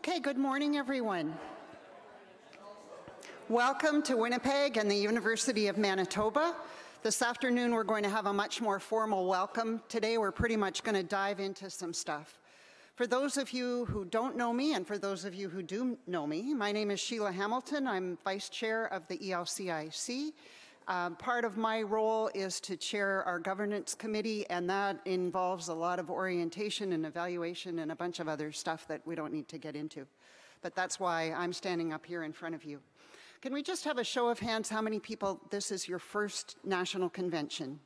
Okay, good morning, everyone. Welcome to Winnipeg and the University of Manitoba. This afternoon, we're going to have a much more formal welcome. Today, we're pretty much going to dive into some stuff. For those of you who don't know me, and for those of you who do know me, my name is Sheila Hamilton. I'm Vice Chair of the ELCIC. Part of my role is to chair our governance committee, and that involves a lot of orientation and evaluation and a bunch of other stuff that we don't need to get into. But that's why I'm standing up here in front of you. Can we just have a show of hands how many people, this is your first national convention?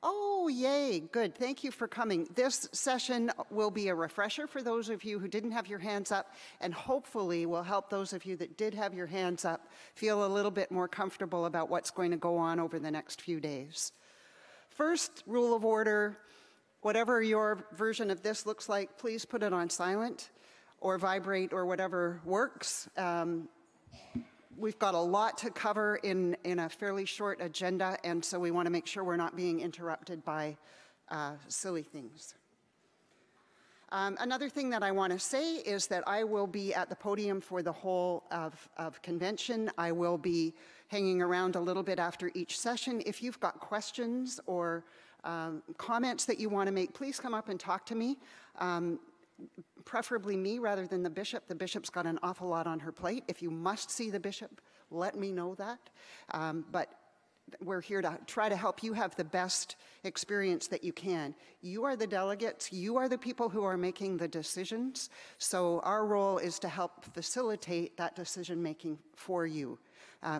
Oh, yay, good, thank you for coming. This session will be a refresher for those of you who didn't have your hands up, and hopefully will help those of you that did have your hands up feel a little bit more comfortable about what's going to go on over the next few days. First, rule of order, whatever your version of this looks like, please put it on silent or vibrate or whatever works. We've got a lot to cover in a fairly short agenda, and so we want to make sure we're not being interrupted by silly things. Another thing that I want to say is that I will be at the podium for the whole of convention. I will be hanging around a little bit after each session. If you've got questions or comments that you want to make, please come up and talk to me. Preferably me rather than the bishop. The bishop's got an awful lot on her plate. If you must see the bishop, let me know that. But we're here to try to help you have the best experience that you can. You are the delegates. You are the people who are making the decisions. So our role is to help facilitate that decision making for you.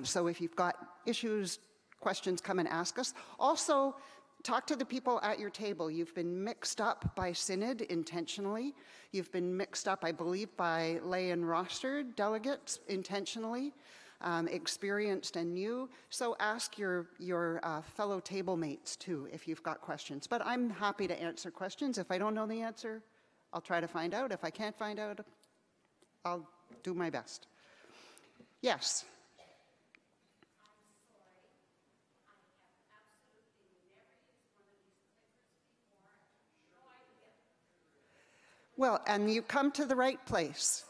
So if you've got issues, questions, come and ask us. Also, talk to the people at your table. You've been mixed up by Synod intentionally. You've been mixed up, I believe, by lay and rostered delegates intentionally, experienced and new. So ask your fellow table mates too if you've got questions. But I'm happy to answer questions. If I don't know the answer, I'll try to find out. If I can't find out, I'll do my best. Yes? Well, and you come to the right place.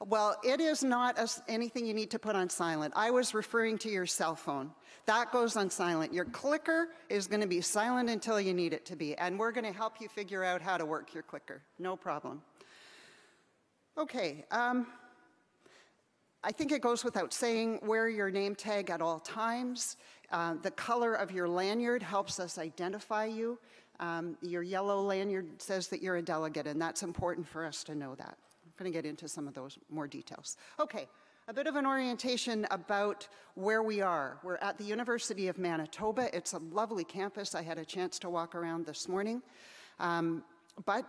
Well, it is not anything you need to put on silent. I was referring to your cell phone. That goes on silent. Your clicker is going to be silent until you need it to be, and we're going to help you figure out how to work your clicker. No problem. Okay. I think it goes without saying, wear your name tag at all times. The color of your lanyard helps us identify you. Your yellow lanyard says that you're a delegate, and that's important for us to know that. I'm going to get into some of those more details. Okay, a bit of an orientation about where we are. We're at the University of Manitoba. It's a lovely campus. I had a chance to walk around this morning. But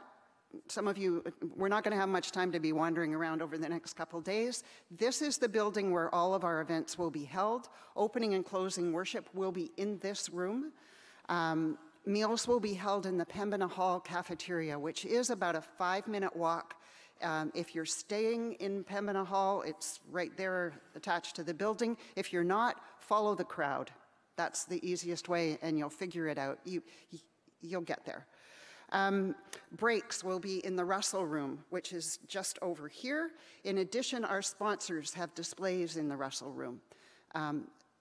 some of you, we're not going to have much time to be wandering around over the next couple days. This is the building where all of our events will be held. Opening and closing worship will be in this room. Meals will be held in the Pembina Hall cafeteria, which is about a 5-minute walk. If you're staying in Pembina Hall, it's right there attached to the building. If you're not, follow the crowd. That's the easiest way, and you'll figure it out. You'll get there. Breaks will be in the Russell Room, which is just over here. In addition, our sponsors have displays in the Russell Room.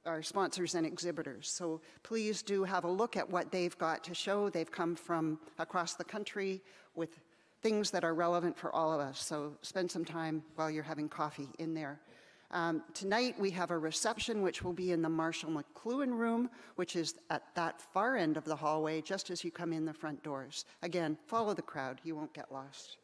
Our sponsors and exhibitors. So please do have a look at what they've got to show. They've come from across the country with things that are relevant for all of us. So spend some time while you're having coffee in there. Tonight we have a reception which will be in the Marshall McLuhan room, which is at that far end of the hallway just as you come in the front doors. Again, follow the crowd, you won't get lost.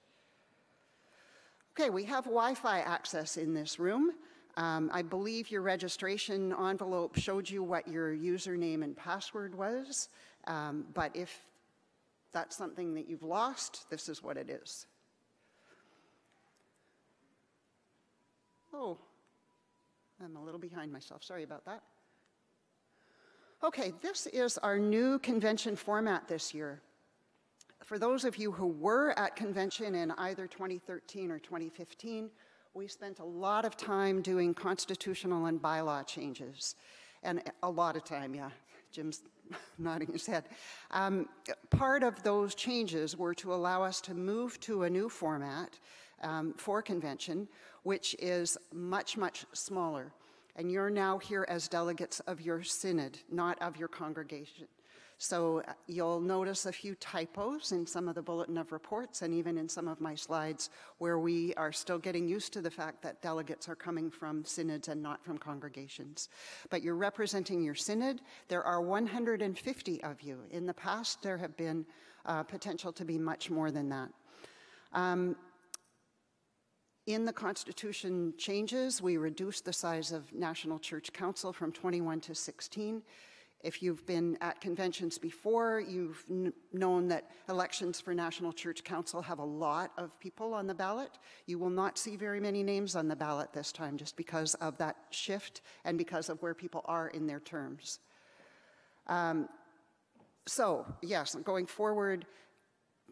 Okay, we have Wi-Fi access in this room. I believe your registration envelope showed you what your username and password was, but if that's something that you've lost, this is what it is. Oh, I'm a little behind myself, sorry about that. Okay, this is our new convention format this year. For those of you who were at convention in either 2013 or 2015, we spent a lot of time doing constitutional and bylaw changes. And a lot of time, yeah. Jim's nodding his head. Part of those changes were to allow us to move to a new format for convention, which is much, much smaller. And you're now here as delegates of your synod, not of your congregation. So you'll notice a few typos in some of the bulletin of reports and even in some of my slides where we are still getting used to the fact that delegates are coming from synods and not from congregations. But you're representing your synod. There are 150 of you. In the past, there have been potential to be much more than that. In the Constitution changes, we reduced the size of National Church Council from 21 to 16. If you've been at conventions before, you've known that elections for National Church Council have a lot of people on the ballot. You will not see very many names on the ballot this time just because of that shift and because of where people are in their terms. So, yes, going forward,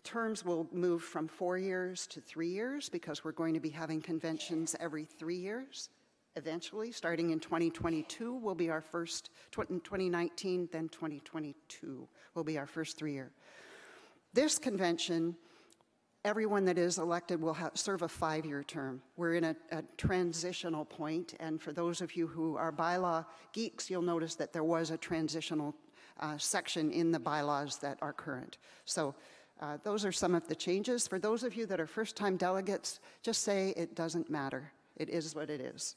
terms will move from 4 years to 3 years because we're going to be having conventions every 3 years. Eventually, starting in 2022 will be our first, 2019, then 2022 will be our first 3 year. This convention, everyone that is elected will serve a 5-year term. We're in a transitional point, and for those of you who are bylaw geeks, you'll notice that there was a transitional section in the bylaws that are current. So those are some of the changes. For those of you that are first-time delegates, just say it doesn't matter. It is what it is.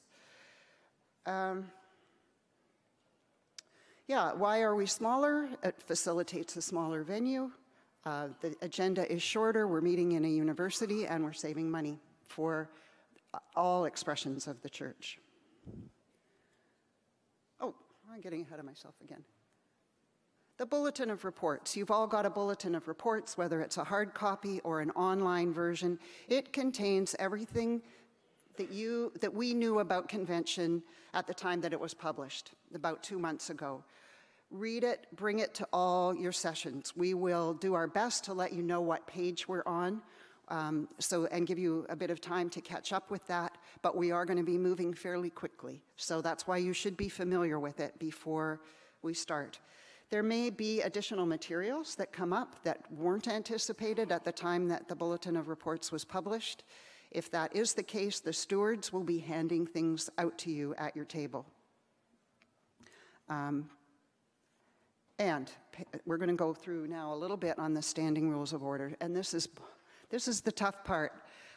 Yeah, why are we smaller? It facilitates a smaller venue. The agenda is shorter. We're meeting in a university, and we're saving money for all expressions of the church. Oh, I'm getting ahead of myself again. The Bulletin of Reports. You've all got a Bulletin of Reports, whether it's a hard copy or an online version. It contains everything that we knew about convention at the time that it was published, about 2 months ago. Read it, bring it to all your sessions. We will do our best to let you know what page we're on, and give you a bit of time to catch up with that, but we are going to be moving fairly quickly. So that's why you should be familiar with it before we start. There may be additional materials that come up that weren't anticipated at the time that the Bulletin of Reports was published. If that is the case, the stewards will be handing things out to you at your table. And we're going to go through now a little bit on the standing rules of order. And this is the tough part,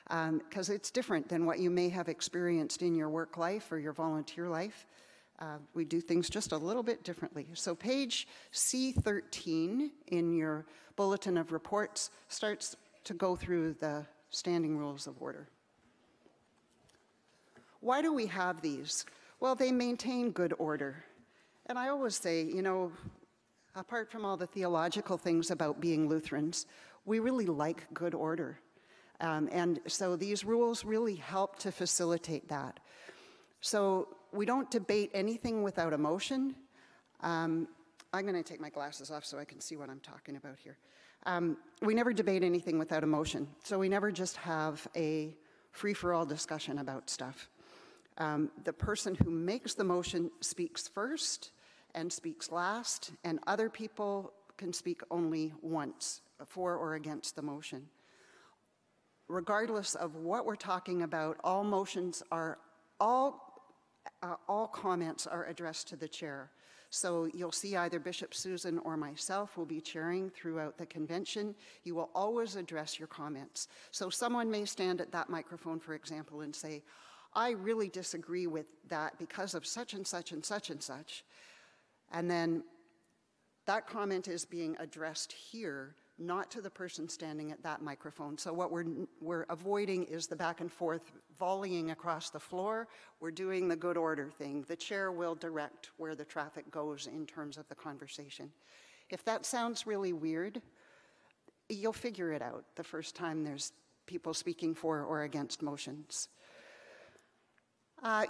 because it's different than what you may have experienced in your work life or your volunteer life. We do things just a little bit differently. So page C13 in your Bulletin of Reports starts to go through the standing rules of order. Why do we have these? Well, they maintain good order. And I always say, you know, apart from all the theological things about being Lutherans, we really like good order. And so these rules really help to facilitate that. So we don't debate anything without a motion. I'm going to take my glasses off so I can see what I'm talking about here. We never debate anything without a motion, so we never just have a free-for-all discussion about stuff. The person who makes the motion speaks first and speaks last, and other people can speak only once, for or against the motion. Regardless of what we're talking about, all comments are addressed to the chair. So you'll see either Bishop Susan or myself will be chairing throughout the convention. You will always address your comments. So someone may stand at that microphone, for example, and say, I really disagree with that because of such and such and such and such. And then that comment is being addressed here, not to the person standing at that microphone. So what we're avoiding is the back and forth volleying across the floor. We're doing the good order thing. The chair will direct where the traffic goes in terms of the conversation. If that sounds really weird, you'll figure it out the first time there's people speaking for or against motions.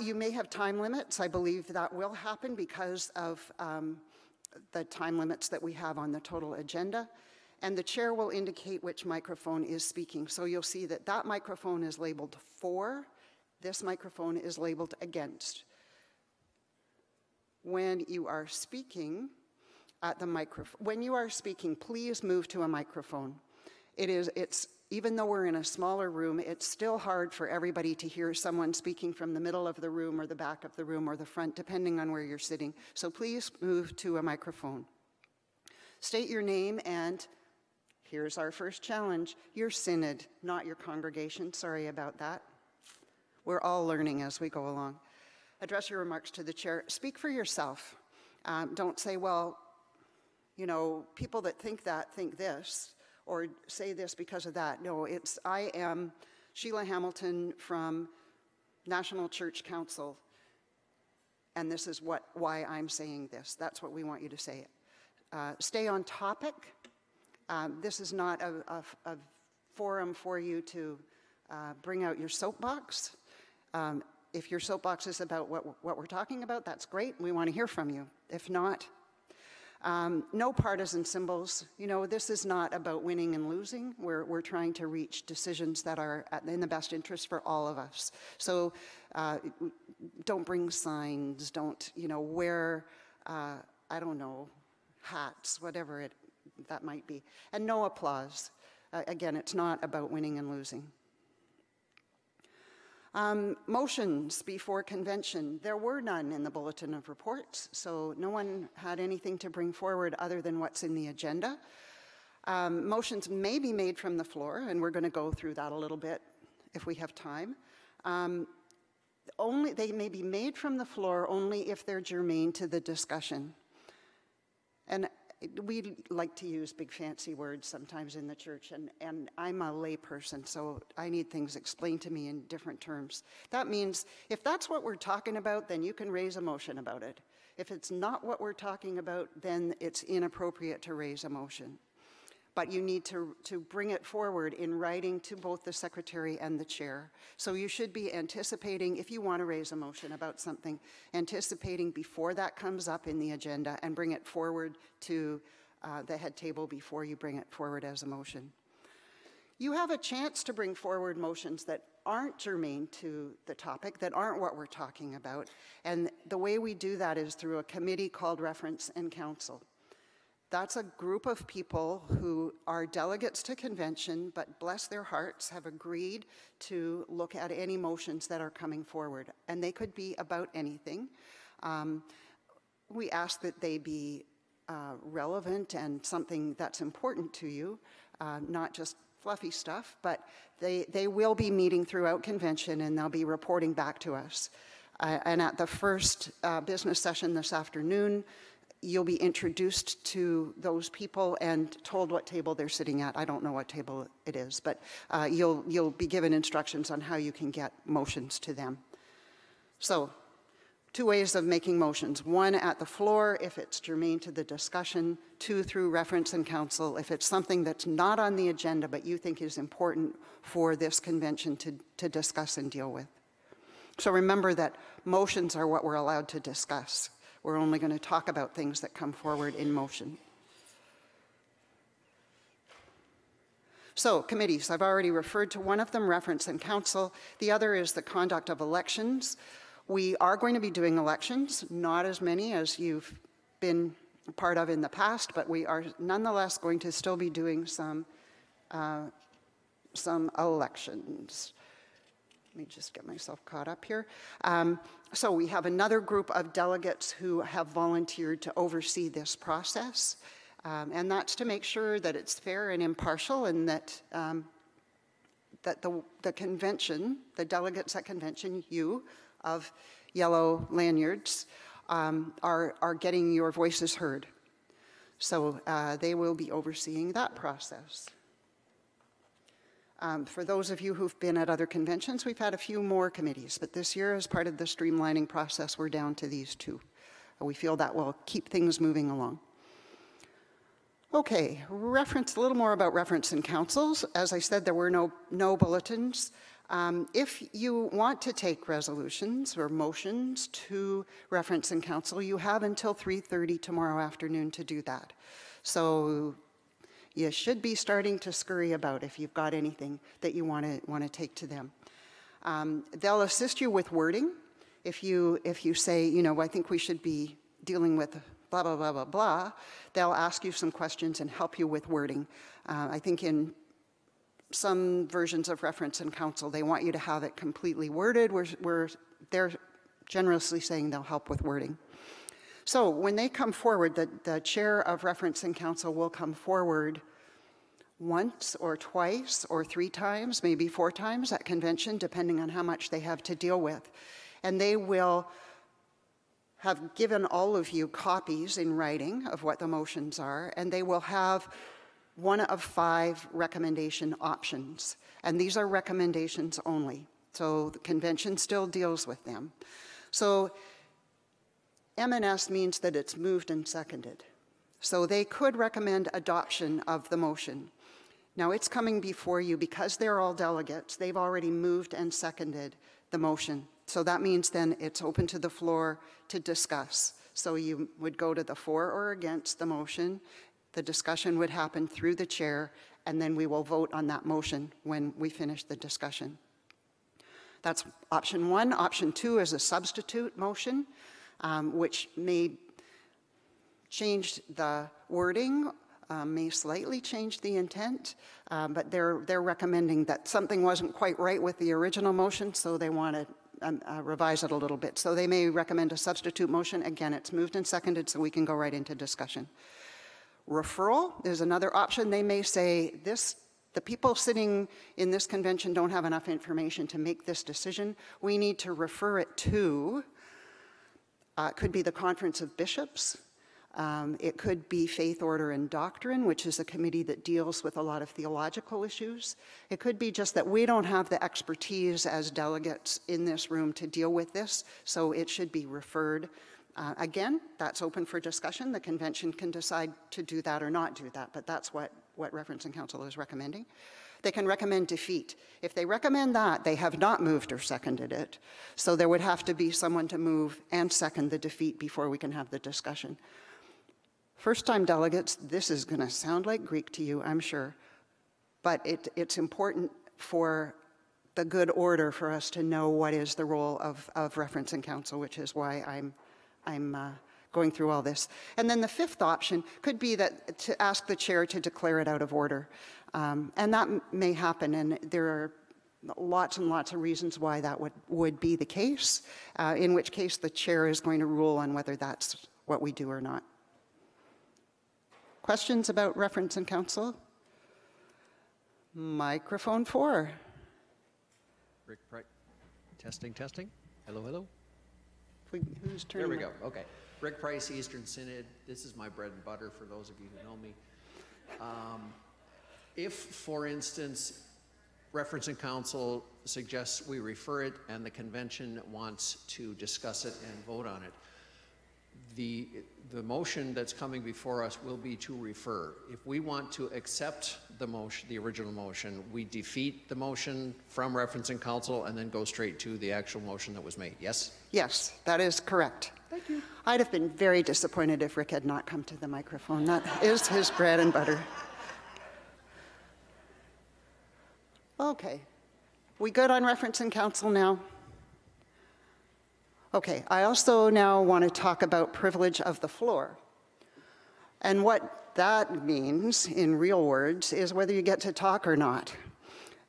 You may have time limits. I believe that will happen because of the time limits that we have on the total agenda. And the chair will indicate which microphone is speaking. So you'll see that that microphone is labeled for, this microphone is labeled against. When you are speaking, at the microphone. When you are speaking, please move to a microphone. It's even though we're in a smaller room, it's still hard for everybody to hear someone speaking from the middle of the room or the back of the room or the front, depending on where you're sitting. So please move to a microphone. State your name, and here's our first challenge. Your synod, not your congregation. Sorry about that. We're all learning as we go along. Address your remarks to the chair. Speak for yourself. Don't say, well, you know, people that think that think this, or say this because of that. No, I am Sheila Hamilton from National Church Council, and this is why I'm saying this. That's what we want you to say. Stay on topic. This is not a forum for you to bring out your soapbox. If your soapbox is about what we're talking about, that's great. We want to hear from you. If not, no partisan symbols. You know, this is not about winning and losing. We're trying to reach decisions that are in the best interest for all of us. So don't bring signs. Don't, you know, wear, I don't know, hats, whatever that might be. And no applause. Again, it's not about winning and losing. Motions before convention. There were none in the Bulletin of Reports, so no one had anything to bring forward other than what's in the agenda. Motions may be made from the floor, and we're going to go through that a little bit if we have time. They may be made from the floor only if they're germane to the discussion. And we like to use big fancy words sometimes in the church, and I'm a lay person, so I need things explained to me in different terms. That means if that's what we're talking about, then you can raise a motion about it. If it's not what we're talking about, then it's inappropriate to raise a motion. But you need to bring it forward in writing to both the secretary and the chair. So you should be anticipating, if you want to raise a motion about something, anticipating before that comes up in the agenda and bring it forward to the head table before you bring it forward as a motion. You have a chance to bring forward motions that aren't germane to the topic, that aren't what we're talking about. And the way we do that is through a committee called Reference and Counsel. That's a group of people who are delegates to convention, but bless their hearts, have agreed to look at any motions that are coming forward. And they could be about anything. We ask that they be relevant and something that's important to you, not just fluffy stuff, but they will be meeting throughout convention, and they'll be reporting back to us. And at the first business session this afternoon, you'll be introduced to those people and told what table they're sitting at. I don't know what table it is, but you'll be given instructions on how you can get motions to them. So, two ways of making motions. One, at the floor, if it's germane to the discussion. Two, through Reference and Counsel, if it's something that's not on the agenda but you think is important for this convention to discuss and deal with. So remember that motions are what we're allowed to discuss. We're only going to talk about things that come forward in motion. So, committees, I've already referred to one of them, Reference and Counsel. The other is the conduct of elections. We are going to be doing elections, not as many as you've been a part of in the past, but we are nonetheless going to still be doing some elections. Let me just get myself caught up here. So we have another group of delegates who have volunteered to oversee this process, and that's to make sure that it's fair and impartial, and that the convention, the delegates at convention, you of yellow lanyards, are getting your voices heard. So they will be overseeing that process. For those of you who've been at other conventions, we've had a few more committees, but this year, as part of the streamlining process, we're down to these two. We feel that will keep things moving along. Okay, a little more about Reference and Counsels. As I said, there were no bulletins. If you want to take resolutions or motions to Reference and Counsel, you have until 3:30 tomorrow afternoon to do that. So you should be starting to scurry about if you've got anything that you want to take to them. They'll assist you with wording. If you say, you know, I think we should be dealing with blah, blah, blah, blah, blah, they'll ask you some questions and help you with wording. I think in some versions of reference and counsel, they want you to have it completely worded, where they're generously saying they'll help with wording. So when they come forward, the chair of reference and counsel will come forward once or twice or 3 times, maybe 4 times at convention, depending on how much they have to deal with. And they will have given all of you copies in writing of what the motions are, and they will have one of 5 recommendation options. And these are recommendations only. So the convention still deals with them. So M&S means that it's moved and seconded. So they could recommend adoption of the motion. Now it's coming before you because they're all delegates. They've already moved and seconded the motion. So that means then it's open to the floor to discuss. So you would go to the for or against the motion. The discussion would happen through the chair, and then we will vote on that motion when we finish the discussion. That's option 1. Option 2 is a substitute motion, which may change the wording, may slightly change the intent, but they're recommending that something wasn't quite right with the original motion, so they want to revise it a little bit. So they may recommend a substitute motion. Again, it's moved and seconded, so we can go right into discussion. Referral is another option. They may say, the people sitting in this convention don't have enough information to make this decision. We need to refer it to, it could be the Conference of Bishops. It could be Faith, Order, and Doctrine, which is a committee that deals with a lot of theological issues. It could be just that we don't have the expertise as delegates in this room to deal with this, so it should be referred. Again, that's open for discussion. The convention can decide to do that or not do that, but that's what Reference and Counsel is recommending. They can recommend defeat. If they recommend that, they have not moved or seconded it. So there would have to be someone to move and second the defeat before we can have the discussion. First-time delegates, this is going to sound like Greek to you, I'm sure, but it's important for the good order for us to know what is the role of Reference and Counsel, which is why I'm going through all this. And then the 5th option could be that to ask the chair to declare it out of order. And that may happen, and there are lots and lots of reasons why that would be the case, in which case the chair is going to rule on whether that's what we do or not. Questions about Reference and Counsel? Microphone 4. Rick Price. Testing, testing. Hello, hello. Who's turning? There we go. Okay. Rick Price, Eastern Synod. This is my bread and butter for those of you who know me. If, for instance, Reference and Counsel suggests we refer it and the convention wants to discuss it and vote on it, the motion that's coming before us will be to refer. If we want to accept the motion, the original motion, we defeat the motion from Reference and Counsel and then go straight to the actual motion that was made. Yes? Yes, that is correct. Thank you. I'd have been very disappointed if Rick had not come to the microphone. That is his bread and butter. Okay. We good on Reference and Counsel now? Okay, I also now want to talk about privilege of the floor. And what that means, in real words, is whether you get to talk or not.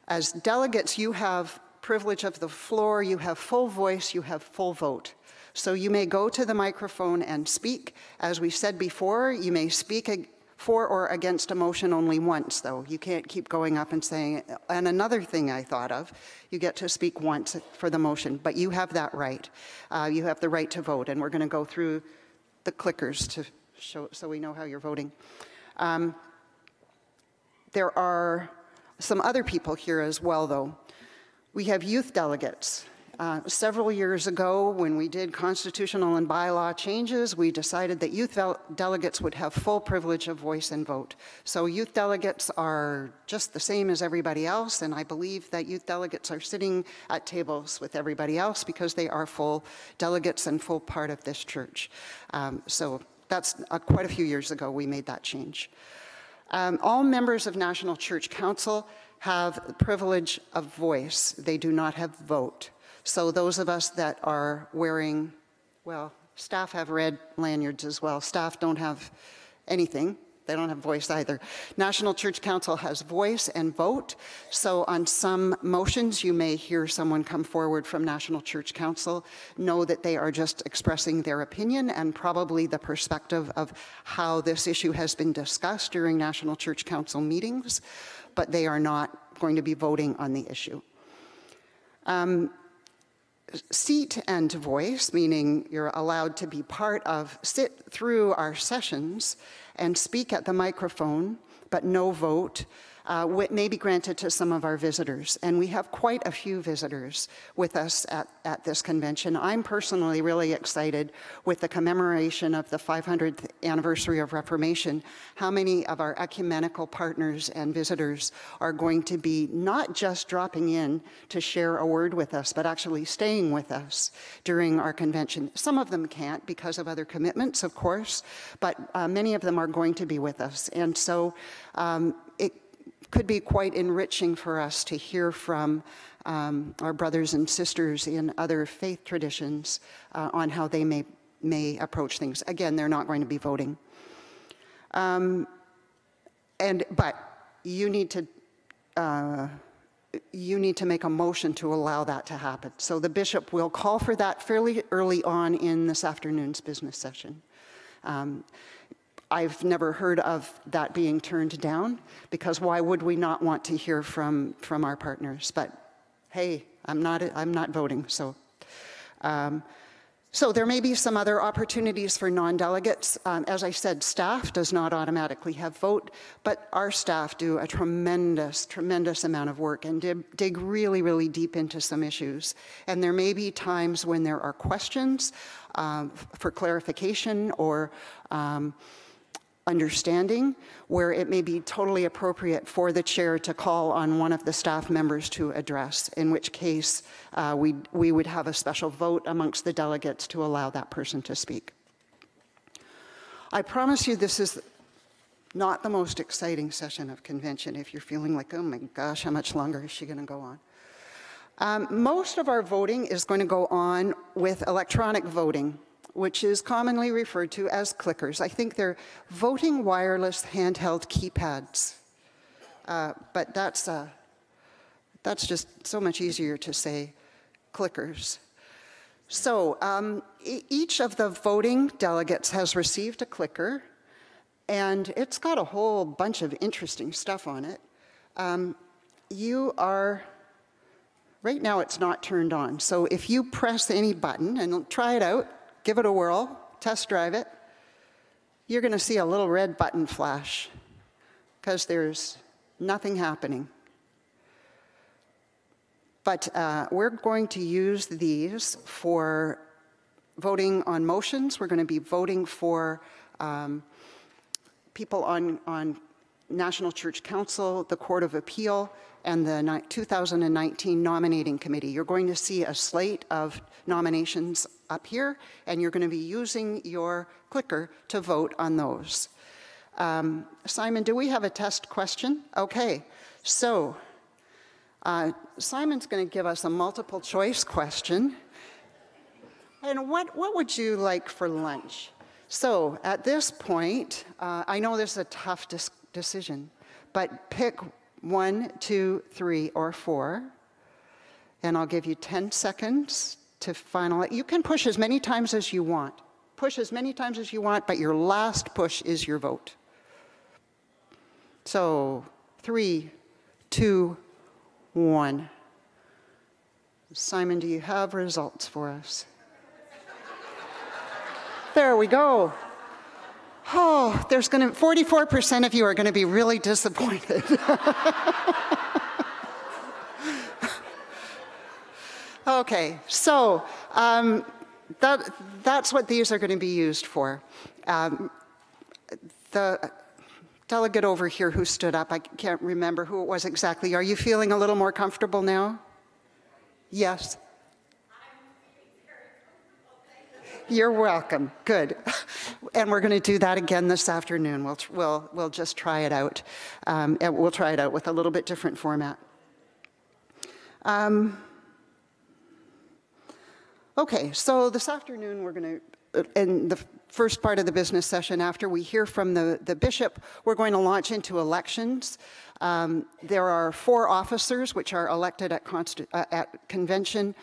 As delegates, you have privilege of the floor, you have full voice, you have full vote. So you may go to the microphone and speak. As we said before, you may speak for or against a motion only once, though. You can't keep going up and saying, and another thing I thought of, you get to speak once for the motion, but you have that right. You have the right to vote, and we're going to go through the clickers to show, so we know how you're voting. There are some other people here as well, though. We have youth delegates. Several years ago, when we did constitutional and bylaw changes, we decided that youth delegates would have full privilege of voice and vote. So youth delegates are just the same as everybody else, and I believe that youth delegates are sitting at tables with everybody else because they are full delegates and full part of this church. So that's quite a few years ago we made that change. All members of National Church Council have the privilege of voice. They do not have vote. So those of us that are wearing, well, Staff have red lanyards as well. Staff don't have anything. They don't have voice either. National Church Council has voice and vote. So on some motions, you may hear someone come forward from National Church Council, know that they are just expressing their opinion and probably the perspective of how this issue has been discussed during National Church Council meetings, but they are not going to be voting on the issue. Seat and voice, meaning you're allowed to be part of, sit through our sessions and speak at the microphone, but no vote, may be granted to some of our visitors. And we have quite a few visitors with us at this convention. I'm personally really excited with the commemoration of the 500th anniversary of Reformation, how many of our ecumenical partners and visitors are going to be not just dropping in to share a word with us, but actually staying with us during our convention. Some of them can't because of other commitments, of course, but many of them are going to be with us. And so it could be quite enriching for us to hear from our brothers and sisters in other faith traditions on how they may approach things. Again, they're not going to be voting. But you need to make a motion to allow that to happen. So the bishop will call for that fairly early on in this afternoon's business session. I've never heard of that being turned down, because why would we not want to hear from our partners? But hey, I'm not voting, so. So there may be some other opportunities for non-delegates. As I said, staff does not automatically have vote, but our staff do a tremendous, tremendous amount of work and dig really, really deep into some issues. And there may be times when there are questions for clarification or understanding, where it may be totally appropriate for the chair to call on one of the staff members to address, in which case we would have a special vote amongst the delegates to allow that person to speak. I promise you this is not the most exciting session of convention if you're feeling like, oh my gosh, how much longer is she going to go on? Most of our voting is going to go on with electronic voting, which is commonly referred to as clickers. I think they're voting wireless handheld keypads, but that's just so much easier to say clickers. So each of the voting delegates has received a clicker, and it's got a whole bunch of interesting stuff on it. Right now it's not turned on, so if you press any button, and try it out, give it a whirl, test drive it, you're going to see a little red button flash because there's nothing happening. But we're going to use these for voting on motions. We're going to be voting for people on National Church Council, the Court of Appeal, and the 2019 Nominating Committee. You're going to see a slate of nominations up here, and you're going to be using your clicker to vote on those. Simon, do we have a test question? Okay, so Simon's going to give us a multiple choice question. And what would you like for lunch? So at this point, I know this is a tough decision, but pick 1, 2, 3, or 4, and I'll give you 10 seconds to finalize. You can push as many times as you want. Push as many times as you want, but your last push is your vote. So 3, 2, 1. Simon, do you have results for us? There we go. Oh, 44% of you are going to be really disappointed. Okay, so that's what these are going to be used for. The delegate over here who stood up, I can't remember who it was exactly. Are you feeling a little more comfortable now? Yes. You're welcome. Good. And we're going to do that again this afternoon. We'll just try it out. And we'll try it out with a little bit different format. Okay, so this afternoon we're going to in the first part of the business session, after we hear from the bishop, we're going to launch into elections. There are 4 officers which are elected at convention.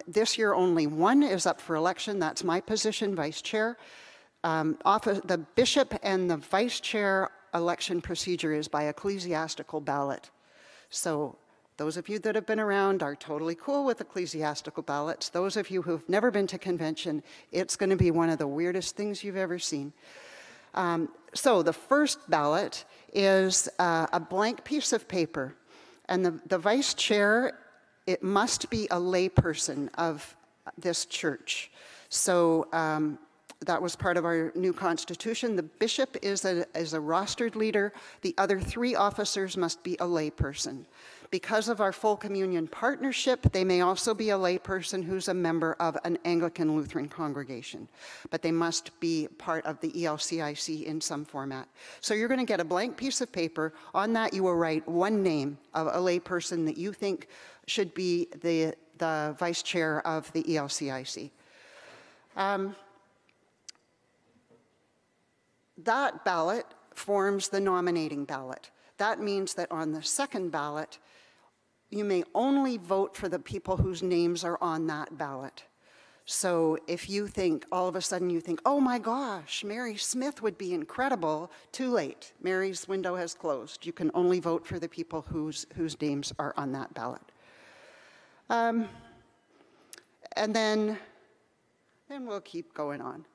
This year only 1 is up for election. That's my position, vice chair. The bishop and the vice chair election procedure is by ecclesiastical ballot. So those of you that have been around are totally cool with ecclesiastical ballots. Those of you who've never been to convention, it's going to be one of the weirdest things you've ever seen. So the first ballot is a blank piece of paper, and the vice chair, it must be a layperson of this church. So that was part of our new constitution. The bishop is a rostered leader. The other 3 officers must be a layperson. Because of our full communion partnership, they may also be a layperson who's a member of an Anglican Lutheran congregation, but they must be part of the ELCIC in some format. So you're going to get a blank piece of paper. On that, you will write 1 name of a layperson that you think should be the vice chair of the ELCIC. That ballot forms the nominating ballot. That means that on the second ballot, you may only vote for the people whose names are on that ballot. So if you think, all of a sudden you think, oh my gosh, Mary Smith would be incredible, too late. Mary's window has closed. You can only vote for the people whose names are on that ballot. And then we'll keep going on.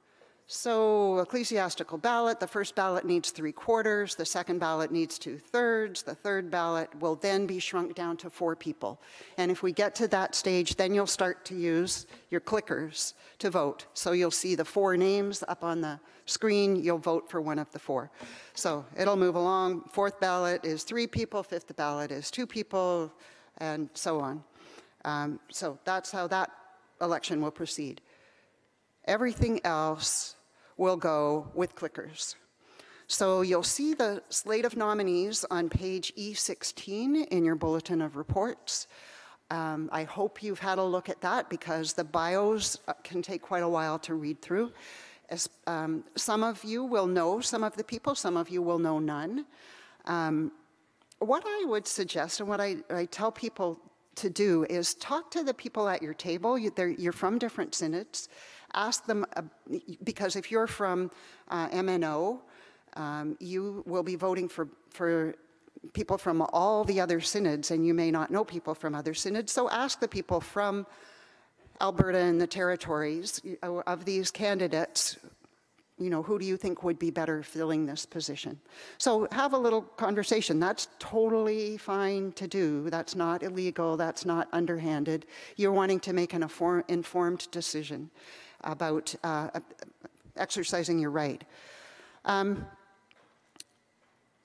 So ecclesiastical ballot, the first ballot needs 3/4, the second ballot needs 2/3, the third ballot will then be shrunk down to 4 people. And if we get to that stage, then you'll start to use your clickers to vote. So you'll see the 4 names up on the screen, you'll vote for one of the 4. So it'll move along. 4th ballot is 3 people, 5th ballot is 2 people, and so on. So that's how that election will proceed. Everything else will go with clickers. So you'll see the slate of nominees on page E16 in your bulletin of reports. I hope you've had a look at that because the bios can take quite a while to read through. Some of you will know some of the people, some of you will know none. What I would suggest and what I tell people to do is talk to the people at your table. You're from different synods. Ask them, because if you're from MNO, you will be voting for people from all the other synods, and you may not know people from other synods. So ask the people from Alberta and the territories, of these candidates, who do you think would be better filling this position? So have a little conversation. That's totally fine to do. That's not illegal. That's not underhanded. You're wanting to make an informed decision about exercising your right.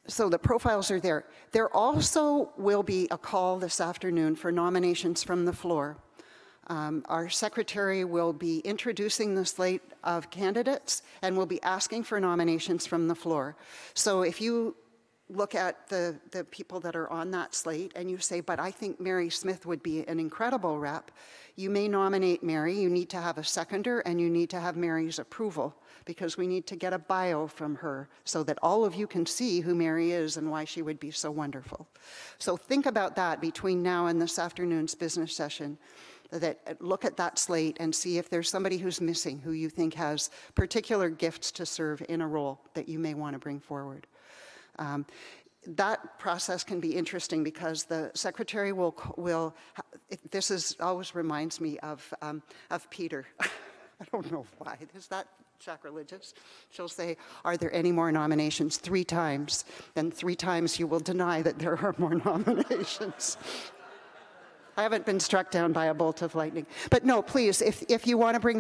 So the profiles are there. There also will be a call this afternoon for nominations from the floor. Our secretary will be introducing the slate of candidates and will be asking for nominations from the floor. So if you look at the people that are on that slate and you say, but I think Mary Smith would be an incredible rep, you may nominate Mary. You need to have a seconder and you need to have Mary's approval because we need to get a bio from her so that all of you can see who Mary is and why she would be so wonderful. So think about that between now and this afternoon's business session. Look at that slate and see if there's somebody who's missing who you think has particular gifts to serve in a role that you may want to bring forward. That process can be interesting because the secretary will this always reminds me of Peter. I don't know why. Is that sacrilegious? She'll say, are there any more nominations? 3 times. Then 3 times you will deny that there are more nominations. I haven't been struck down by a bolt of lightning. But no, please, if you want to bring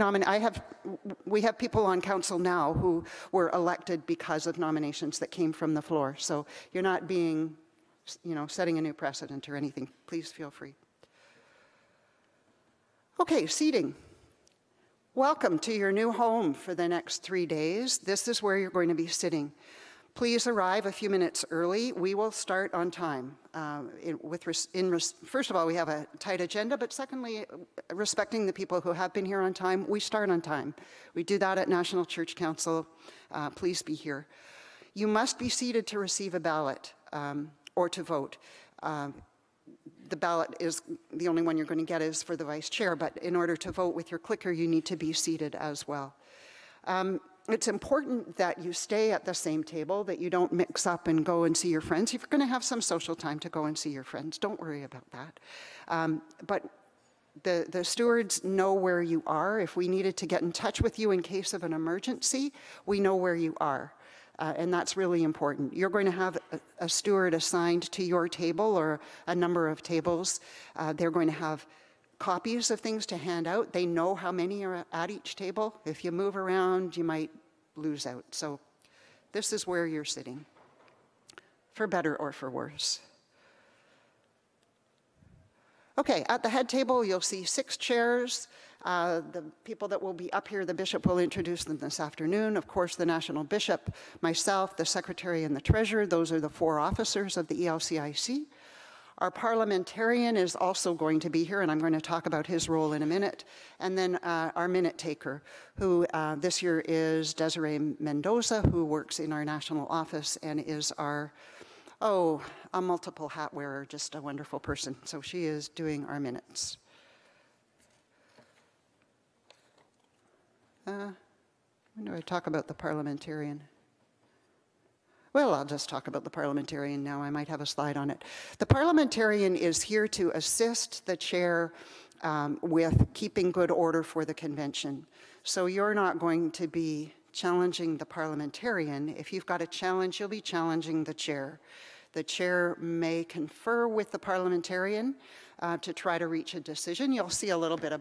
we have people on council now who were elected because of nominations that came from the floor. So you're not being, setting a new precedent or anything. Please feel free. Okay, seating. Welcome to your new home for the next 3 days. This is where you're going to be sitting. Please arrive a few minutes early. We will start on time. First of all, we have a tight agenda, but secondly, respecting the people who have been here on time, we start on time. We do that at National Church Council. Please be here. You must be seated to receive a ballot or to vote. The ballot is the only one you're going to get is for the vice chair, but in order to vote with your clicker, you need to be seated as well. It's important that you stay at the same table, that you don't mix up and go and see your friends. If you're going to have some social time to go and see your friends, don't worry about that. But the stewards know where you are. If we needed to get in touch with you in case of an emergency, we know where you are. And that's really important. You're going to have a steward assigned to your table or a number of tables. They're going to have copies of things to hand out. They know how many are at each table. If you move around, you might lose out. So this is where you're sitting, for better or for worse. Okay, at the head table, you'll see 6 chairs. The people that will be up here, the bishop will introduce them this afternoon. Of course, the national bishop, myself, the secretary, and the treasurer. Those are the 4 officers of the ELCIC. Our parliamentarian is also going to be here, and I'm going to talk about his role in a minute. And then our minute taker, who this year is Desiree Mendoza, who works in our national office and is our, a multiple hat wearer, just a wonderful person. So she is doing our minutes. When do I talk about the parliamentarian? Well, I'll just talk about the parliamentarian now. I might have a slide on it. The parliamentarian is here to assist the chair with keeping good order for the convention. So you're not going to be challenging the parliamentarian. If you've got a challenge, you'll be challenging the chair. The chair may confer with the parliamentarian to try to reach a decision. You'll see a little bit of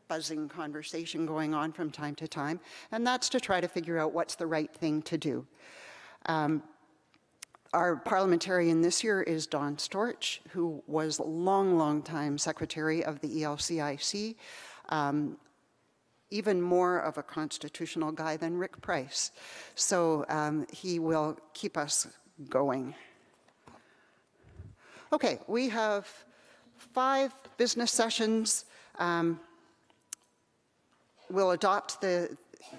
buzzing conversation going on from time to time, and that's to try to figure out what's the right thing to do. Our parliamentarian this year is Don Storch, who was a long time secretary of the ELCIC, even more of a constitutional guy than Rick Price. So he will keep us going. Okay, we have 5 business sessions.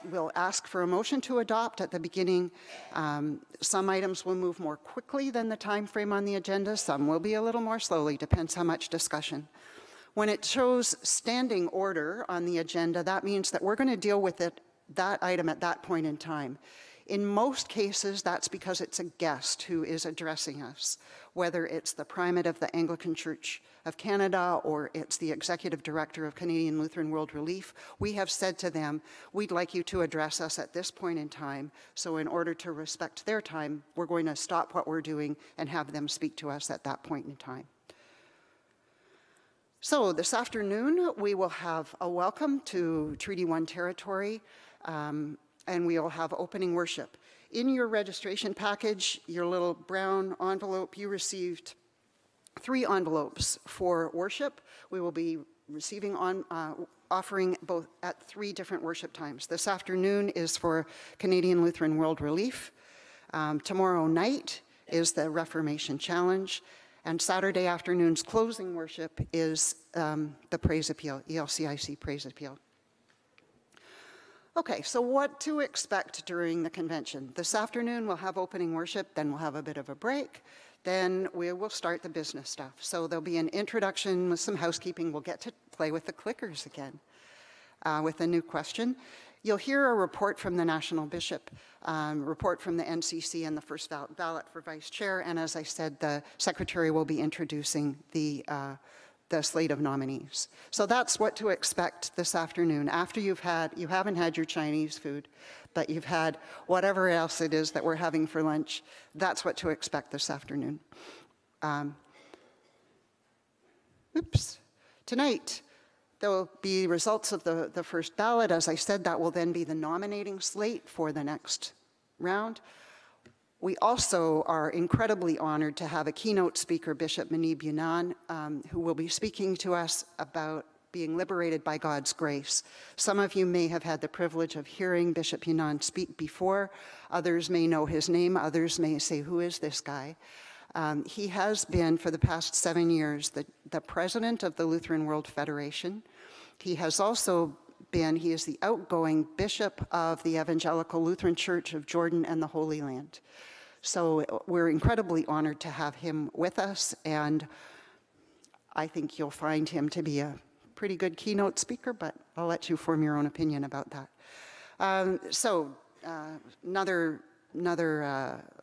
We'll ask for a motion to adopt at the beginning. Some items will move more quickly than the time frame on the agenda. Some will be a little more slowly, depends how much discussion. When it shows standing order on the agenda, that means that we're going to deal with that item at that point in time. In most cases, that's because it's a guest who is addressing us, whether it's the primate of the Anglican Church of Canada or it's the executive director of Canadian Lutheran World Relief. We have said to them, we'd like you to address us at this point in time. So in order to respect their time, we're going to stop what we're doing and have them speak to us at that point in time. So this afternoon, we will have a welcome to Treaty 1 territory, and we will have opening worship. In your registration package, your little brown envelope, you received 3 envelopes for worship. We will be receiving offering both at 3 different worship times. This afternoon is for Canadian Lutheran World Relief. Tomorrow night is the Reformation Challenge. And Saturday afternoon's closing worship is the Praise Appeal, ELCIC Praise Appeal. Okay, so what to expect during the convention? This afternoon we'll have opening worship, then we'll have a bit of a break, then we will start the business stuff. So there'll be an introduction with some housekeeping. We'll get to play with the clickers again with a new question. You'll hear a report from the national bishop, report from the NCC and the first ballot for vice chair, and as I said, the secretary will be introducing the slate of nominees. So that's what to expect this afternoon. After you haven't had your Chinese food, but you've had whatever else it is that we're having for lunch, that's what to expect this afternoon. Tonight, there will be results of the first ballot. As I said, that will then be the nominating slate for the next round. We also are incredibly honored to have a keynote speaker, Bishop Manib Yunan, who will be speaking to us about being liberated by God's grace. Some of you may have had the privilege of hearing Bishop Yunan speak before. Others may know his name. Others may say, who is this guy? He has been, for the past 7 years, the president of the Lutheran World Federation. He has also been, he is the outgoing bishop of the Evangelical Lutheran Church of Jordan and the Holy Land. So we're incredibly honored to have him with us, and I think you'll find him to be a pretty good keynote speaker, but I'll let you form your own opinion about that. Another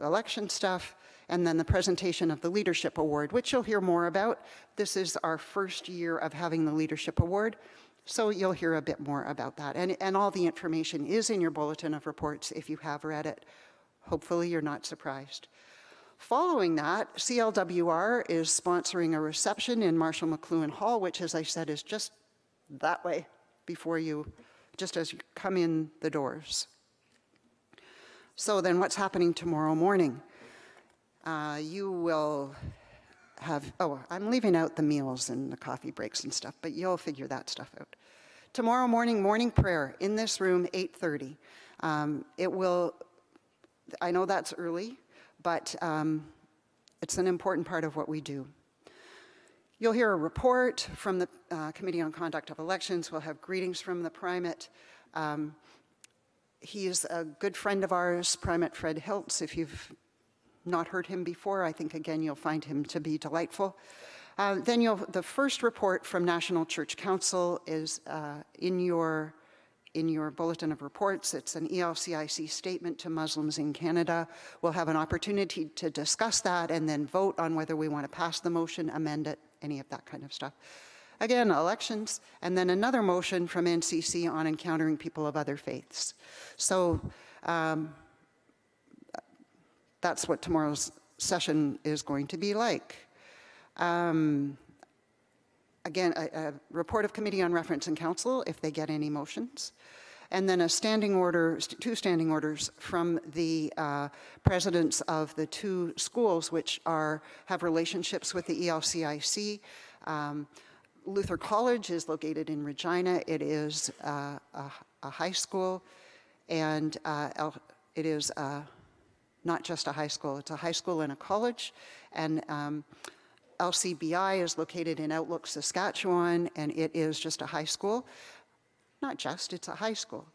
election stuff, and then the presentation of the Leadership Award, which you'll hear more about. This is our first year of having the Leadership Award, so you'll hear a bit more about that. And all the information is in your bulletin of reports if you have read it. Hopefully you're not surprised. Following that, CLWR is sponsoring a reception in Marshall McLuhan Hall, which, as I said, is just that way before you, just as you come in the doors. So then what's happening tomorrow morning? You will have, I'm leaving out the meals and the coffee breaks and stuff, but you'll figure that stuff out. Tomorrow morning, morning prayer in this room, 8:30. It will, I know that's early, but it's an important part of what we do. You'll hear a report from the Committee on Conduct of Elections. We'll have greetings from the primate. He's a good friend of ours, Primate Fred Hiltz. If you've not heard him before, I think, again, you'll find him to be delightful. Then the first report from National Church Council is in your bulletin of reports. It's an ELCIC statement to Muslims in Canada. We'll have an opportunity to discuss that and then vote on whether we want to pass the motion, amend it, any of that kind of stuff. Again, elections, and then another motion from NCC on encountering people of other faiths. So that's what tomorrow's session is going to be like. Again, a report of Committee on Reference and Council, if they get any motions. And then a standing order, 2 standing orders from the presidents of the 2 schools which have relationships with the ELCIC. Luther College is located in Regina. It is a high school, and it is not just a high school, it's a high school and a college. And LCBI is located in Outlook, Saskatchewan, and it is just a high school. Not just, it's a high school.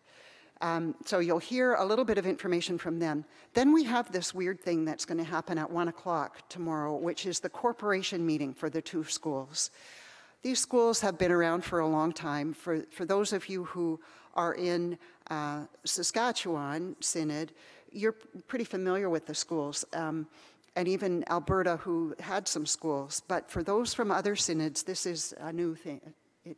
So you'll hear a little bit of information from them. Then we have this weird thing that's going to happen at 1 o'clock tomorrow, which is the corporation meeting for the 2 schools. These schools have been around for a long time. For those of you who are in Saskatchewan Synod, you're pretty familiar with the schools. And even Alberta, who had some schools. But for those from other synods, this is a new thing,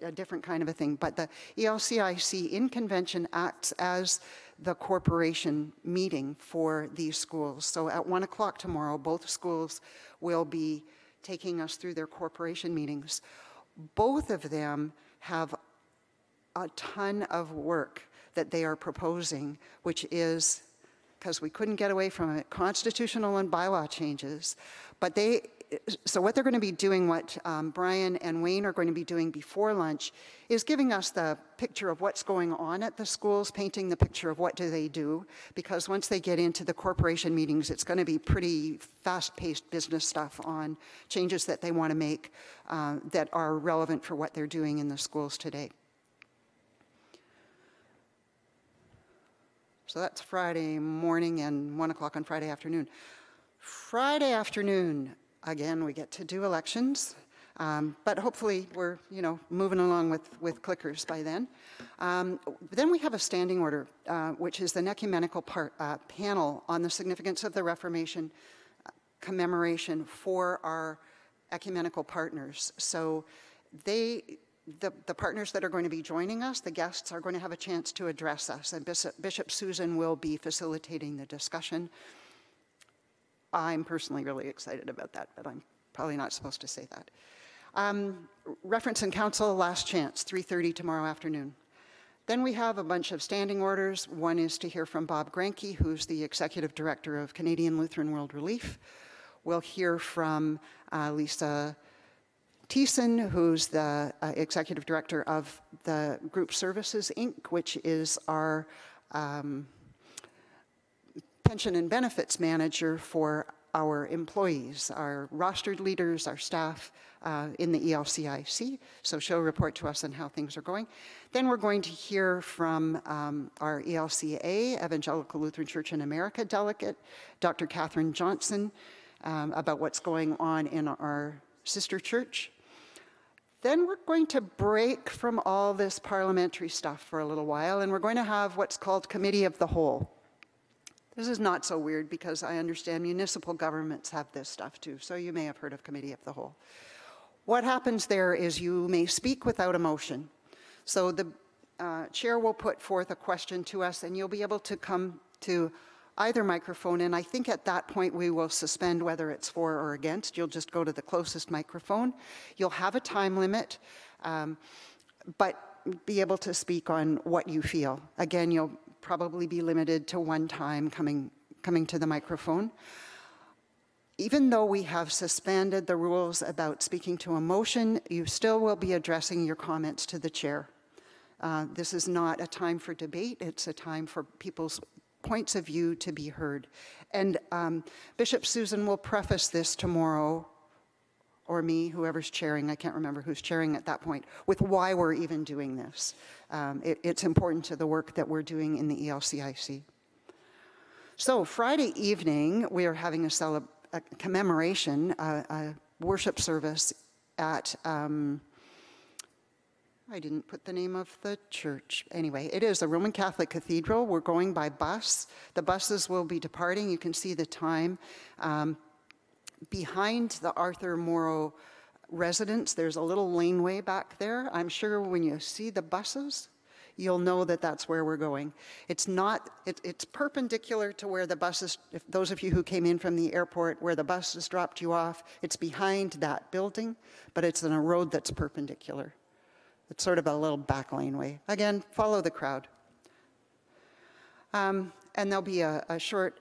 a different kind of a thing. But the ELCIC in convention acts as the corporation meeting for these schools. So at 1 o'clock tomorrow, both schools will be taking us through their corporation meetings. Both of them have a ton of work that they are proposing, which is, because we couldn't get away from it, constitutional and bylaw changes. But so what they're going to be doing, what Brian and Wayne are going to be doing before lunch, is giving us the picture of what's going on at the schools, painting the picture of what do they do, because once they get into the corporation meetings, it's going to be pretty fast-paced business stuff on changes that they want to make that are relevant for what they're doing in the schools today. So that's Friday morning and 1 o'clock on Friday afternoon. Friday afternoon, again, we get to do elections, but hopefully we're, moving along with clickers by then. Then we have a standing order, which is an ecumenical panel on the significance of the Reformation commemoration for our ecumenical partners. So the partners that are going to be joining us, the guests, are going to have a chance to address us, and Bishop Susan will be facilitating the discussion. I'm personally really excited about that, but I'm probably not supposed to say that. Reference and Council, last chance, 3:30 tomorrow afternoon. Then we have a bunch of standing orders. One is to hear from Bob Granke, who's the Executive Director of Canadian Lutheran World Relief. We'll hear from Lisa Thiessen, who's the executive director of the Group Services, Inc., which is our pension and benefits manager for our employees, our rostered leaders, our staff in the ELCIC. So she'll report to us on how things are going. Then we're going to hear from our ELCA, Evangelical Lutheran Church in America delegate, Dr. Catherine Johnson, about what's going on in our sister church. Then we're going to break from all this parliamentary stuff for a little while, and we're going to have what's called Committee of the Whole. This is not so weird because I understand municipal governments have this stuff too, so you may have heard of Committee of the Whole. What happens there is you may speak without a motion. So the chair will put forth a question to us, and you'll be able to come to either microphone, and I think at that point we will suspend whether it's for or against. You'll just go to the closest microphone. You'll have a time limit, but be able to speak on what you feel. Again, you'll probably be limited to one time coming to the microphone. Even though we have suspended the rules about speaking to a motion, you still will be addressing your comments to the chair. This is not a time for debate, it's a time for people's points of view to be heard. And Bishop Susan will preface this tomorrow, or me, whoever's chairing, I can't remember who's chairing at that point, with why we're even doing this. It's important to the work that we're doing in the ELCIC. So Friday evening, we are having a commemoration, a worship service at, I didn't put the name of the church. Anyway, it is a Roman Catholic cathedral. We're going by bus. The buses will be departing. You can see the time. Behind the Arthur Morrow residence, there's a little laneway back there. I'm sure when you see the buses, you'll know that that's where we're going. It's not, it's perpendicular to where the buses, if those of you who came in from the airport, where the buses dropped you off, it's behind that building, but it's on a road that's perpendicular. It's sort of a little back laneway. Again, follow the crowd. And there'll be a short,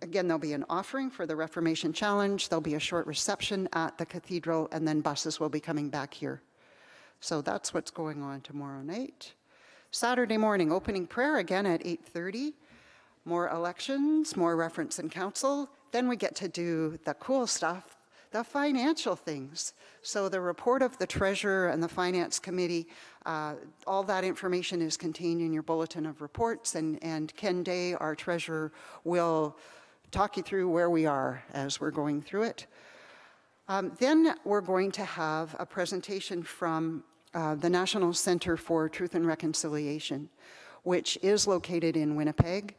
again, there'll be an offering for the Reformation Challenge. There'll be a short reception at the cathedral, and then buses will be coming back here. So that's what's going on tomorrow night. Saturday morning, opening prayer again at 8:30. More elections, more reference and council. Then we get to do the cool stuff, the financial things. So the report of the treasurer and the finance committee, all that information is contained in your bulletin of reports, and Ken Day, our treasurer, will talk you through where we are as we're going through it. Then we're going to have a presentation from the National Center for Truth and Reconciliation, which is located in Winnipeg.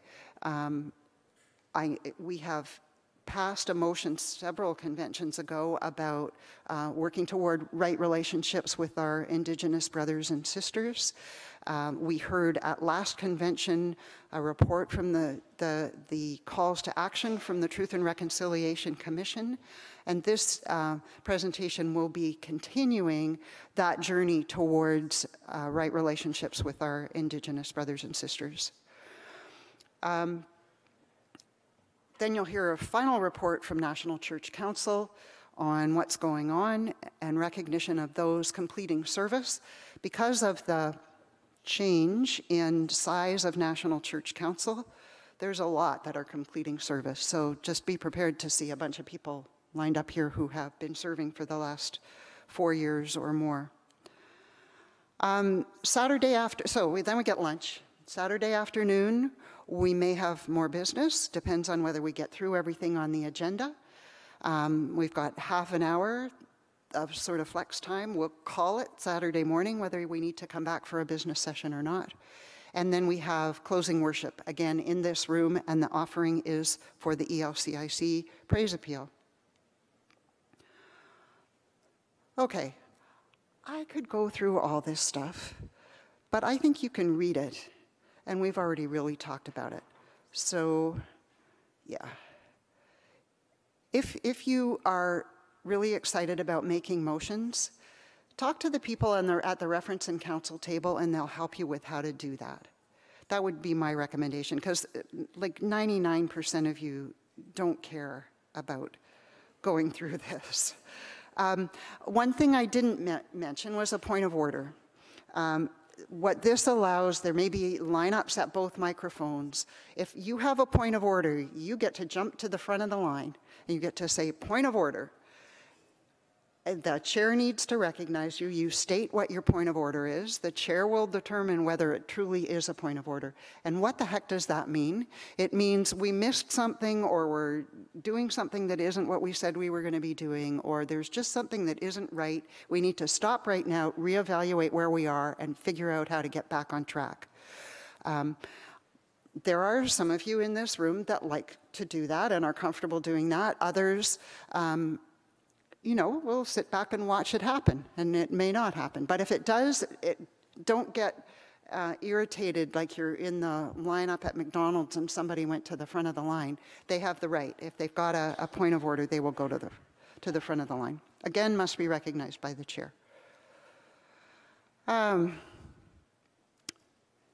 We have passed a motion several conventions ago about working toward right relationships with our Indigenous brothers and sisters. We heard at last convention a report from the calls to action from the Truth and Reconciliation Commission, and this presentation will be continuing that journey towards right relationships with our Indigenous brothers and sisters. Then you'll hear a final report from National Church Council on what's going on and recognition of those completing service. Because of the change in size of National Church Council, there's a lot that are completing service. So just be prepared to see a bunch of people lined up here who have been serving for the last 4 years or more. Saturday after, then we get lunch. Saturday afternoon, we may have more business, depends on whether we get through everything on the agenda. We've got half an hour of sort of flex time. We'll call it Saturday morning, whether we need to come back for a business session or not. And then we have closing worship, again, in this room, and the offering is for the ELCIC praise appeal. Okay, I could go through all this stuff, but I think you can read it. And we've already really talked about it. So, yeah. If you are really excited about making motions, talk to the people at the reference and council table, and they'll help you with how to do that. That would be my recommendation, because like 99% of you don't care about going through this. One thing I didn't mention was a point of order. What this allows, there may be lineups at both microphones. If you have a point of order, you get to jump to the front of the line, and you get to say, point of order. The chair needs to recognize you. You state what your point of order is. The chair will determine whether it truly is a point of order. And what the heck does that mean? It means we missed something, or we're doing something that isn't what we said we were going to be doing, or there's just something that isn't right. We need to stop right now, reevaluate where we are, and figure out how to get back on track. There are some of you in this room that like to do that and are comfortable doing that. Others, you know, we'll sit back and watch it happen, and it may not happen. But if it does, don't get irritated like you're in the lineup at McDonald's and somebody went to the front of the line. They have the right. If they've got a point of order, they will go to the front of the line. Again, must be recognized by the chair.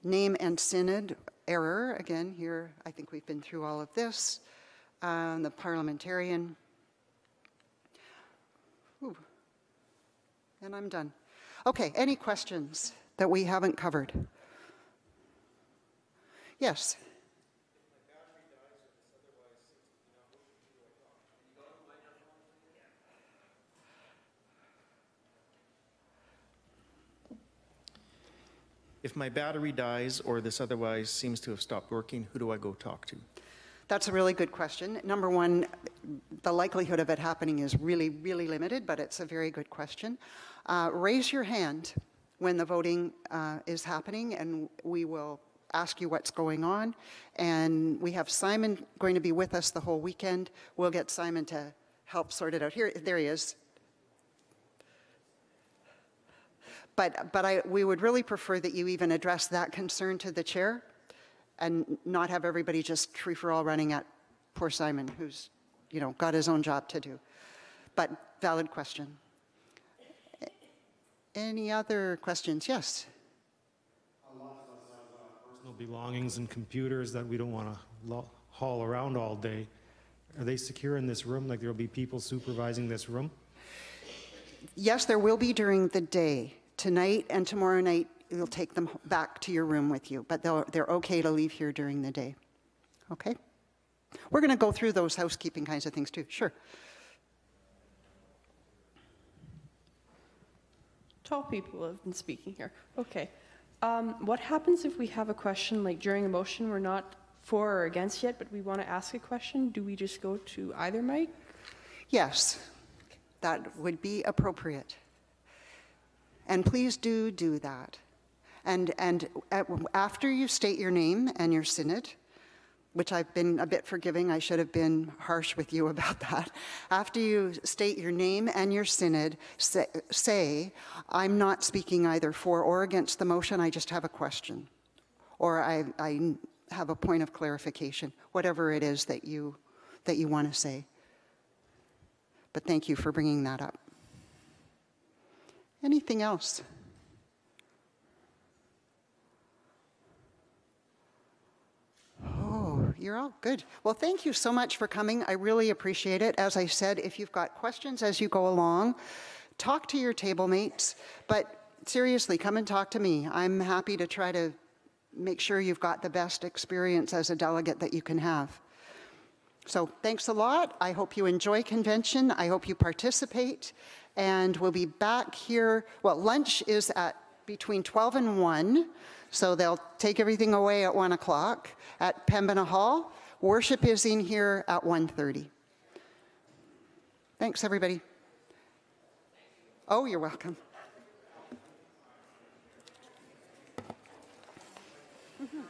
Name and synod error. Again, here, I think we've been through all of this. The parliamentarian. Ooh. And I'm done. Okay, any questions that we haven't covered? Yes. If my battery dies or this otherwise seems to have stopped working, who do I go talk to? That's a really good question. Number one, the likelihood of it happening is really, really limited, but it's a very good question. Raise your hand when the voting is happening, and we will ask you what's going on. And we have Simon going to be with us the whole weekend. We'll get Simon to help sort it out. There he is. But we would really prefer that you even address that concern to the chair and not have everybody just free-for-all running at poor Simon, who's, you know, got his own job to do. But valid question. Any other questions? Yes? A lot of us have personal belongings and computers that we don't want to haul around all day. Are they secure in this room? Like there will be people supervising this room? Yes, there will be during the day. Tonight and tomorrow night, you'll take them back to your room with you, but they're okay to leave here during the day. Okay? We're going to go through those housekeeping kinds of things too. Sure. Tall people have been speaking here. Okay. What happens if we have a question, like during a motion, we're not for or against yet, but we want to ask a question? Do we just go to either mic? Yes, that would be appropriate. And please do that. And after you state your name and your synod, which I've been a bit forgiving, I should have been harsh with you about that. After you state your name and your synod, say, I'm not speaking either for or against the motion, I just have a question. Or I have a point of clarification, whatever it is that you want to say. But thank you for bringing that up. Anything else? Oh, you're all good. Well, thank you so much for coming. I really appreciate it. As I said, if you've got questions as you go along, talk to your table mates, but seriously, come and talk to me. I'm happy to try to make sure you've got the best experience as a delegate that you can have. So thanks a lot. I hope you enjoy convention. I hope you participate. And we'll be back here. Well, lunch is at between 12 and 1. So they'll take everything away at 1 o'clock at Pembina Hall. Worship is in here at 1:30. Thanks, everybody. Oh, you're welcome. Mm-hmm.